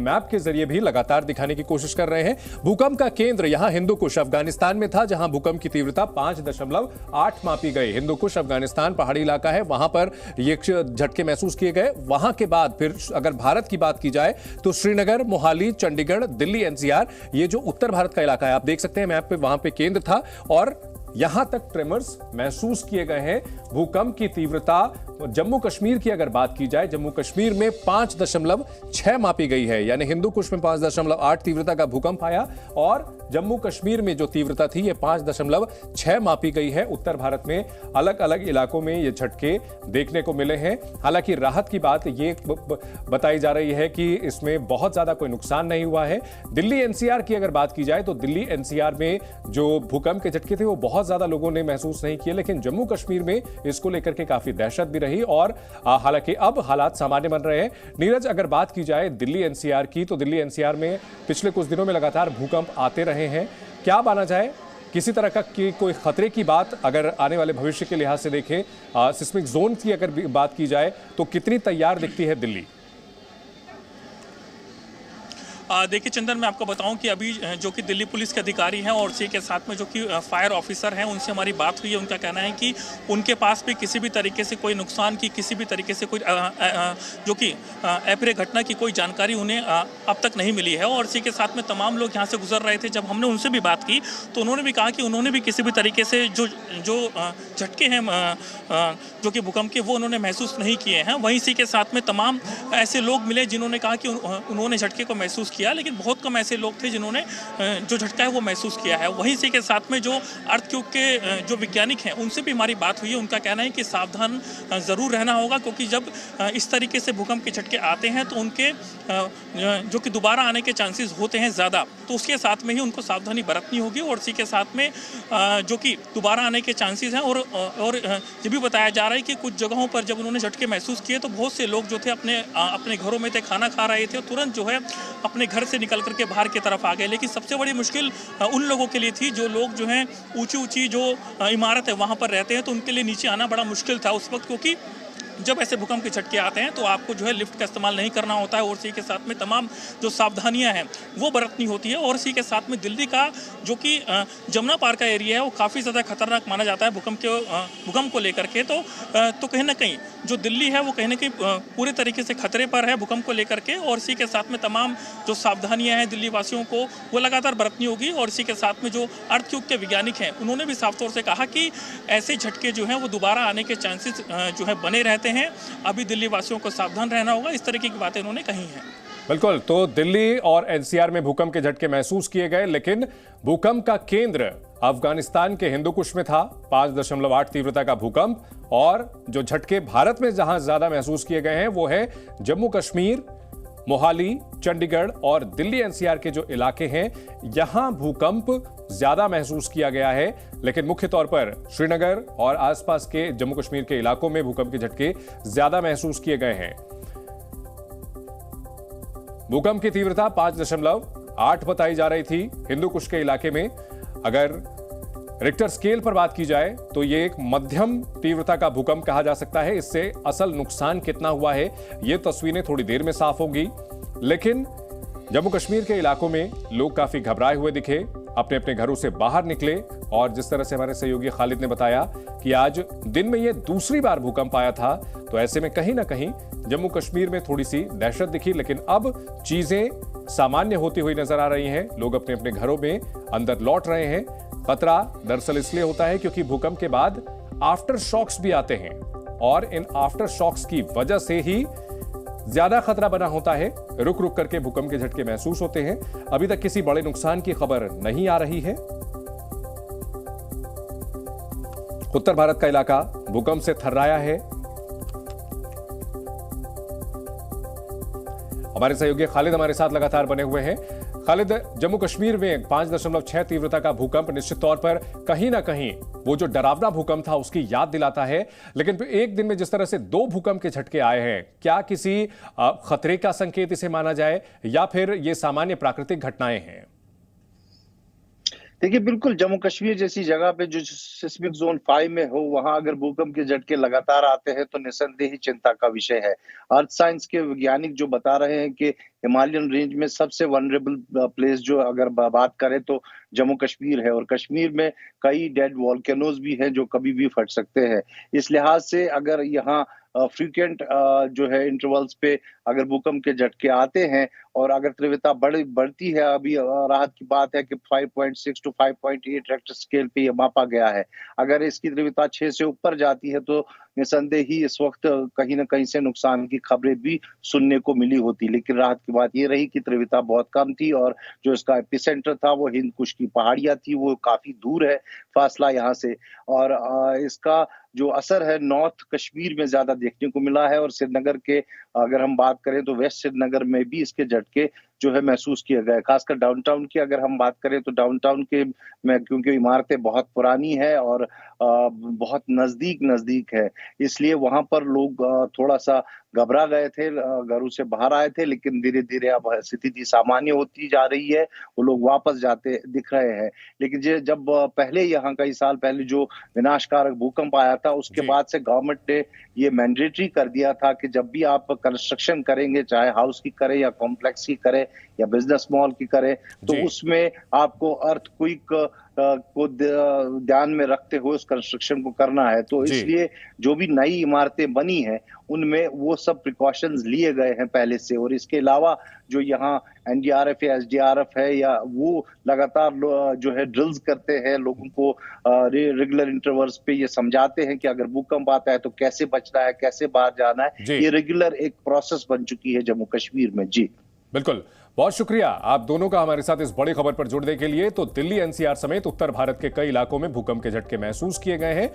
Map के जरिए भी लगातार दिखाने की कोशिश कर रहे हैं। भूकंप का केंद्र यहां हिंदुकुश अफगानिस्तान में था, जहां भूकंप की तीव्रता 5.8 मापी गई। हिंदुकुश अफगानिस्तान पहाड़ी इलाका है, वहां पर ये झटके महसूस किए गए। वहां के बाद फिर अगर भारत की बात की जाए तो श्रीनगर, मोहाली, चंडीगढ़, दिल्ली एनसीआर, ये जो उत्तर भारत का इलाका है, आप देख सकते हैं मैप पे, वहां पे केंद्र था और यहां तक ट्रेमर्स महसूस किए गए हैं। भूकंप की तीव्रता जम्मू कश्मीर की अगर बात की जाए, जम्मू कश्मीर में 5.6 मापी गई है, यानी हिंदुकुश में 5.8 तीव्रता का भूकंप आया और जम्मू कश्मीर में जो तीव्रता थी ये 5.6 मापी गई है। उत्तर भारत में अलग अलग इलाकों में ये झटके देखने को मिले हैं। हालांकि राहत की बात ये बताई जा रही है कि इसमें बहुत ज्यादा कोई नुकसान नहीं हुआ है। दिल्ली एनसीआर की अगर बात की जाए तो दिल्ली एनसीआर में जो भूकंप के झटके थे वो बहुत ज्यादा लोगों ने महसूस नहीं किए, लेकिन जम्मू कश्मीर में इसको लेकर के काफी दहशत भी रही और हालांकि अब हालात सामान्य बन रहे हैं। नीरज, अगर बात की जाए दिल्ली एनसीआर की, तो दिल्ली एनसीआर में पिछले कुछ दिनों में लगातार भूकंप आते रहे हैं। क्या माना जाए, किसी तरह का कि कोई खतरे की बात अगर आने वाले भविष्य के लिहाज से देखें, सिस्मिक जोन की अगर बात की जाए तो कितनी तैयार दिखती है दिल्ली? देखिए चंदन, मैं आपको बताऊं कि अभी जो कि दिल्ली पुलिस के अधिकारी हैं और उसी के साथ में जो कि फायर ऑफिसर हैं, उनसे हमारी बात हुई है। उनका कहना है कि उनके पास भी किसी भी तरीके से कोई नुकसान की, किसी भी तरीके से कोई जो कि अप्रिय घटना की कोई जानकारी उन्हें अब तक नहीं मिली है। और इसी के साथ में तमाम लोग यहाँ से गुजर रहे थे। जब हमने उनसे भी बात की तो उन्होंने भी कहा कि उन्होंने भी किसी भी तरीके से जो झटके हैं जो कि भूकंप के, वो उन्होंने महसूस नहीं किए हैं। वहीं इसी के साथ में तमाम ऐसे लोग मिले जिन्होंने कहा कि उन्होंने झटके को महसूस किया, लेकिन बहुत कम ऐसे लोग थे जिन्होंने जो झटका है वो महसूस किया है। वहीं इसी के साथ में जो अर्थक्वेक के जो वैज्ञानिक हैं उनसे भी हमारी बात हुई है। उनका कहना है कि सावधान ज़रूर रहना होगा, क्योंकि जब इस तरीके से भूकंप के झटके आते हैं तो उनके जो कि दोबारा आने के चांसेस होते हैं ज़्यादा, तो उसके साथ में ही उनको सावधानी बरतनी होगी। और इसी के साथ में जो कि दोबारा आने के चांसेस हैं और ये भी बताया जा रहा है कि कुछ जगहों पर जब उन्होंने झटके महसूस किए तो बहुत से लोग जो थे अपने घरों में थे, खाना खा रहे थे और तुरंत जो है अपने घर से निकल करके बाहर की तरफ आ गए। लेकिन सबसे बड़ी मुश्किल उन लोगों के लिए थी जो लोग जो हैं ऊंची जो इमारत है वहां पर रहते हैं, तो उनके लिए नीचे आना बड़ा मुश्किल था उस वक्त, क्योंकि जब ऐसे भूकंप के झटके आते हैं तो आपको जो है लिफ्ट का इस्तेमाल नहीं करना होता है और इसी के साथ में तमाम जो सावधानियां हैं वो बरतनी होती है। और इसी के साथ में दिल्ली का जो कि जमुना पार का एरिया है वो काफ़ी ज़्यादा खतरनाक माना जाता है भूकंप को लेकर के। तो कहीं ना कहीं जो दिल्ली है वो कहीं ना कहीं पूरे तरीके से खतरे पर है भूकंप को लेकर के। और इसी के साथ में तमाम जो सावधानियाँ हैं दिल्ली वासियों को वो लगातार बरतनी होगी। और इसी के साथ में जो अर्थक्वेक के वैज्ञानिक हैं उन्होंने भी साफ तौर से कहा कि ऐसे झटके जो हैं वो दोबारा आने के चांसेस जो है बने रहते हैं। अभी दिल्ली वासियों को सावधान रहना होगा, इस तरीके की बातें उन्होंने कही हैं। बिल्कुल, तो दिल्ली और एनसीआर में भूकंप के झटके महसूस किए गए, लेकिन भूकंप का केंद्र अफगानिस्तान के हिंदुकुश में था। 5.8 तीव्रता का भूकंप, और जो झटके भारत में जहां ज्यादा महसूस किए गए हैं वो है जम्मू कश्मीर, मोहाली, चंडीगढ़ और दिल्ली एनसीआर के जो इलाके हैं, यहां भूकंप ज्यादा महसूस किया गया है। लेकिन मुख्य तौर पर श्रीनगर और आसपास के जम्मू कश्मीर के इलाकों में भूकंप के झटके ज्यादा महसूस किए गए हैं। भूकंप की तीव्रता 5.8 बताई जा रही थी हिंदुकुश के इलाके में। अगर रिक्टर स्केल पर बात की जाए तो यह एक मध्यम तीव्रता का भूकंप कहा जा सकता है। इससे असल नुकसान कितना हुआ है ये तस्वीरें थोड़ी देर में साफ होंगी। लेकिन जम्मू कश्मीर के इलाकों में लोग काफी घबराए हुए दिखे, अपने अपने घरों से बाहर निकले। और जिस तरह से हमारे सहयोगी खालिद ने बताया कि आज दिन में यह दूसरी बार भूकंप आया था, तो ऐसे में कहीं ना कहीं जम्मू कश्मीर में थोड़ी सी दहशत दिखी। लेकिन अब चीजें सामान्य होती हुई नजर आ रही हैं, लोग अपने अपने घरों में अंदर लौट रहे हैं। खतरा दरअसल इसलिए होता है क्योंकि भूकंप के बाद आफ्टर शॉक्स भी आते हैं और इन आफ्टर शॉक्स की वजह से ही ज्यादा खतरा बना होता है। रुक रुक करके भूकंप के झटके महसूस होते हैं। अभी तक किसी बड़े नुकसान की खबर नहीं आ रही है। उत्तर भारत का इलाका भूकंप से थर्राया है। हमारे सहयोगी खालिद हमारे साथ लगातार बने हुए हैं। खालिद, जम्मू कश्मीर में 5.6 तीव्रता का भूकंप निश्चित तौर पर कहीं ना कहीं वो जो डरावना भूकंप था उसकी याद दिलाता है। लेकिन एक दिन में जिस तरह से 2 भूकंप के झटके आए हैं, क्या किसी खतरे का संकेत इसे माना जाए या फिर ये सामान्य प्राकृतिक घटनाएं हैं? देखिए, बिल्कुल जम्मू कश्मीर जैसी जगह पे जो सिस्मिक जोन 5 में हो, वहां अगर भूकंप के झटके लगातार आते हैं तो निसंदेह ही चिंता का विषय है। अर्थ साइंस के वैज्ञानिक जो बता रहे हैं कि हिमालयन रेंज में सबसे वनरेबल प्लेस जो अगर बात करें तो जम्मू कश्मीर है, और कश्मीर में कई डेड वॉल्केनोज भी हैं जो कभी भी फट सकते हैं। इस लिहाज से अगर यहाँ फ्रीक्वेंट जो है इंटरवल्स पे अगर भूकंप के झटके आते हैं और अगर तीव्रता बढ़ती है, अभी राहत की बात है कि 5.6 टू 5.8 रेक्टर स्केल पे ये मापा गया है। अगर इसकी तीव्रता 6 से ऊपर जाती है तो निसंदेह ही इस वक्त कहीं न कहीं से नुकसान की खबरें भी सुनने को मिली होती। लेकिन राहत की बात ये रही कि तीव्रता बहुत कम थी और जो इसका एपिसेंटर था वो हिंद कुश की पहाड़ियाँ थी, वो काफी दूर है फासला यहाँ से, और इसका जो असर है नॉर्थ कश्मीर में ज्यादा देखने को मिला है, और श्रीनगर के अगर हम बात करें तो वेस्ट श्रीनगर में भी इसके झटके जो है महसूस किए गए। खासकर डाउनटाउन की अगर हम बात करें तो डाउनटाउन के में क्योंकि इमारतें बहुत पुरानी है और बहुत नजदीक है, इसलिए वहां पर लोग थोड़ा सा घबरा गए थे, घरों से बाहर आए थे, लेकिन धीरे धीरे अब स्थिति सामान्य होती जा रही है, वो लोग वापस जाते दिख रहे हैं। लेकिन जब पहले यहाँ कई साल पहले जो विनाशकारक भूकंप आया था, उसके बाद से गवर्नमेंट ने ये मैंडेटरी कर दिया था कि जब भी आप कंस्ट्रक्शन करेंगे, चाहे हाउस की करें या कॉम्प्लेक्स की करें या बिजनेस मॉल की करें, तो उसमें आपको अर्थक्वेक को ध्यान में रखते हुए उस कंस्ट्रक्शन को करना है। तो इसलिए जो भी नई इमारतें बनी हैं उनमें वो सब प्रिकॉशंस लिए गए हैं पहले से, और इसके अलावा जो यहाँ एनडीआरएफ या एसडीआरएफ है या वो लगातार जो है ड्रिल्स करते हैं, लोगों को रेगुलर इंटरवल्स पे ये समझाते हैं कि अगर भूकंप आता है तो कैसे बचना है, कैसे बाहर जाना है। ये रेगुलर एक प्रोसेस बन चुकी है जम्मू कश्मीर में। जी बिल्कुल, बहुत शुक्रिया आप दोनों का हमारे साथ इस बड़ी खबर पर जुड़ने के लिए। तो दिल्ली एनसीआर समेत उत्तर भारत के कई इलाकों में भूकंप के झटके महसूस किए गए हैं।